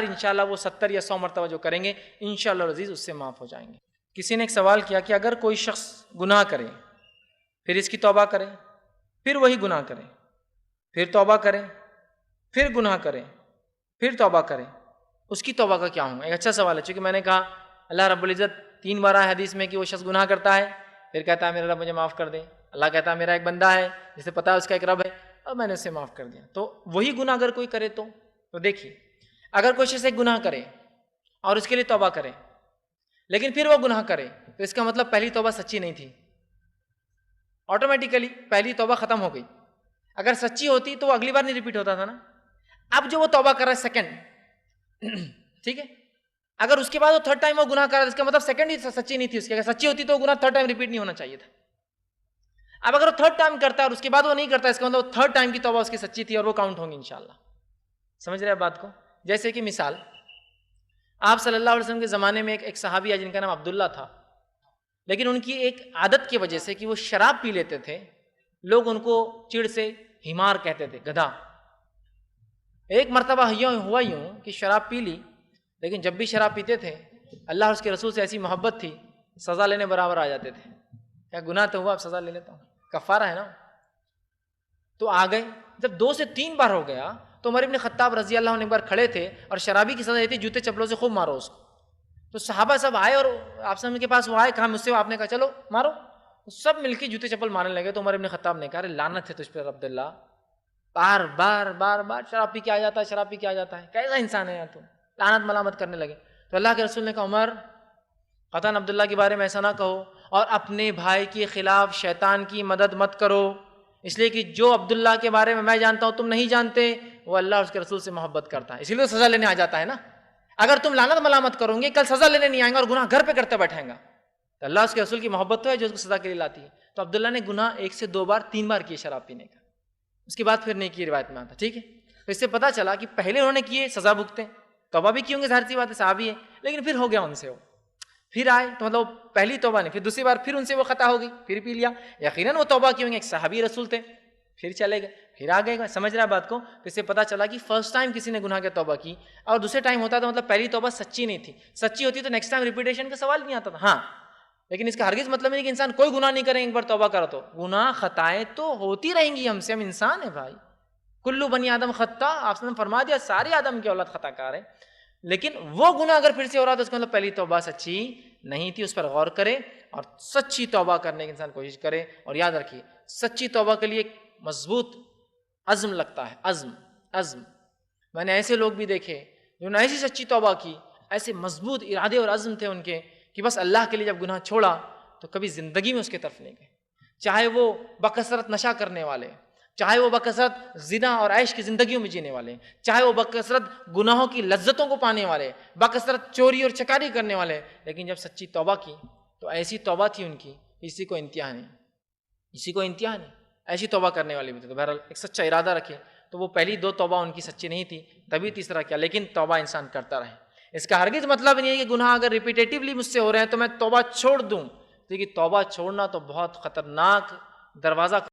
انشاءاللہ وہ 70 یا 100 مرتبہ جو کریں گے انشاءاللہ العزیز اس سے معاف ہو جائیں گے۔ کسی نے ایک سوال کیا کہ اگر کوئی شخص گناہ کرے پھر اس کی توبہ کرے، پھر وہی گناہ کرے، پھر توبہ کرے، پھر گناہ کرے، پھر توبہ کرے، اس کی توبہ کا کیا ہوگا؟ ایک اچھا سوال ہے، چونکہ میں نے کہا اللہ رب العزت 3 بار ہے حدیث میں کہ وہ شخص گناہ کرتا ہے پھر کہتا ہے میرا رب مجھے معاف کر دے، اللہ کہتا ہے میرا ایک بندہ ہے جسے پتا ہے اس کا ایک رب ہے اور میں نے اسے معاف کر دیا۔ تو وہی گناہ اگر کوئی کرے تو دیکھیے اگر کوئی شخص ایک گناہ کرے اور اس کے لیے توبہ کرے لیکن پھر وہ گناہ کرے تو اس کا مطلب پہلی توبہ سچی نہیں تھی، آٹومیٹیکلی پہلی توبہ ختم ہو گئی۔ اگر سچی ہوتی تو وہ اگلی بار نہیں ریپیٹ ہوتا تھا نا۔ اب جو وہ توبہ کر رہا ہے سیکنڈ، ٹھیک ہے، اگر اس کے بعد وہ تھرڈ ٹائم وہ گناہ کر رہا ہے اس کا مطلب سیکنڈ ہی سچی نہیں تھی اس کی، اگر سچی ہوتی تو وہ گناہ تھرڈ ٹائم ریپیٹ نہیں ہونا چاہیے تھا۔ اب اگر وہ تھرڈ ٹائم کرتا ہے اور اس کے بعد وہ نہیں کرتا اس کا مطلب تھرڈ ٹائم کی توبہ اس کی سچی تھی اور وہ کاؤنٹ ہوں گی انشاءاللہ۔ سمجھ رہے ہیں بات کو؟ جیسے کہ مثال آپ صلی اللہ علیہ وسلم کے زمانے میں ایک صحابی ہے جن کا نام عبداللہ تھا، لیکن ان کی ایک عادت کی وجہ سے کہ وہ شراب پی لیتے تھے، لوگ ان کو چڑ سے ہمار کہتے تھے، گدھا۔ ایک مرتبہ ہوا یوں کہ شراب پی لی، لیکن جب بھی شراب پیتے تھے اللہ اور اس کے رسول سے ایسی محبت تھی سزا لینے برابر آ جاتے تھے، کیا گناہ تو ہوا اب سزا لے لیتا ہوں، کفارہ ہے نا۔ تو آ گئے، جب 2 سے 3 بار ہو گیا تو عمر ابن خطاب رضی اللہ عنہ ایک بار کھڑے تھے اور شرابی کی سزا یہ تھی جوتے چپلوں سے خوب مارو اس کو۔ تو صحابہ سب آئے اور آپ صلی کے پاس وہ آئے، کہا مجھ سے، آپ نے کہا چلو مارو، سب مل کے جوتے چپل مارنے لگے۔ تو عمر ابن خطاب نے کہا لعنت ہے تجھ پر عبداللہ، بار بار شراب پی کے آ جاتا ہے، شراب پی کے آ جاتا ہے، کیسا انسان ہے یار تو، لعنت ملامت کرنے لگے۔ تو اللہ کے رسول نے کہا عمر قطعاً عبداللہ کے بارے میں ایسا نہ کہو اور اپنے بھائی کے خلاف شیطان کی مدد مت کرو، اس لیے کہ جو عبداللہ کے بارے میں جانتا ہوں تم نہیں جانتے، وہ اللہ اور اس کے رسول سے محبت کرتا ہے، اسی لیے سزا لینے آ جاتا ہے نا۔ اگر تم لعنت ملامت کرو گے کل سزا لینے نہیں آئیں گا اور گناہ گھر پہ کرتے بیٹھیں گا، تو اللہ اس کے رسول کی محبت تو ہے جو اس کو سزا کے لیے لاتی ہے۔ تو عبداللہ نے گناہ 1 سے 2 بار 3 بار کیے شراب پینے کا، اس کے بعد پھر نہیں کی، روایت میں آتا، ٹھیک ہے۔ تو اس سے پتہ چلا کہ پہلے انہوں نے کیے سزا بھگتے، توبہ بھی کی ہوں گے، ظاہر سی بات ہے صحابی ہے، لیکن پھر ہو گیا ان سے، وہ پھر آئے تو مطلب پہلی توبہ نہیں، پھر دوسری بار پھر ان سے وہ خطا ہو گئی، پھر پی لیا، یقیناً وہ توبہ کی ہوں گے، ایک صحابی رسول تھے، پھر چلے گئے، پھر آ گئے۔ سمجھ رہا بات کو؟ تو اس سے پتہ چلا کہ فرسٹ ٹائم کسی نے گناہ کی توبہ کی اور دوسرے ٹائم ہوتا تو مطلب پہلی توبہ سچی نہیں تھی، سچی ہوتی تو نیکسٹ ٹائم ریپیٹیشن کا سوال نہیں آتا تھا۔ ہاں، لیکن اس کا ہرگز مطلب نہیں کہ انسان کوئی گناہ نہیں کرے، ایک بار توبہ کرو تو گناہ خطائیں تو ہوتی رہیں گی، ہم سے، ہم انسان ہیں بھائی، کلو بنی آدم خطا، آپ نے فرما دیا سارے آدم کی اولاد خطا کار ہے، لیکن وہ گناہ اگر پھر سے ہو رہا تو اس کا مطلب پہلی توبہ سچی نہیں تھی، اس پر غور کرے اور سچی توبہ کرنے کی انسان کوشش کرے۔ اور یاد رکھیے سچی توبہ کے لیے ایک مضبوط عزم لگتا ہے، عزم۔ میں نے ایسے لوگ بھی دیکھے جنہوں نے ایسی سچی توبہ کی، ایسے مضبوط ارادے اور عزم تھے ان کے کہ بس اللہ کے لیے جب گناہ چھوڑا تو کبھی زندگی میں اس کے طرف نہیں گئے، چاہے وہ بکثرت نشہ کرنے والے، چاہے وہ بکثرت زنا اور عیش کی زندگیوں میں جینے والے، چاہے وہ بکثرت گناہوں کی لذتوں کو پانے والے، بکثرت چوری اور چکاری کرنے والے، لیکن جب سچی توبہ کی تو ایسی توبہ تھی ان کی کسی کو انتہا نہیں، ایسی توبہ کرنے والی بھی تھی۔ تو بہرحال ایک سچا ارادہ رکھے، تو وہ پہلی 2 توبہ ان کی سچی نہیں تھی، تبھی تیسرا کیا، لیکن توبہ انسان کرتا رہے۔ اس کا ہرگز مطلب نہیں ہے کہ گناہ اگر ریپیٹیٹیولی مجھ سے ہو رہے ہیں تو میں توبہ چھوڑ دوں، کیونکہ توبہ چھوڑنا تو بہت خطرناک دروازہ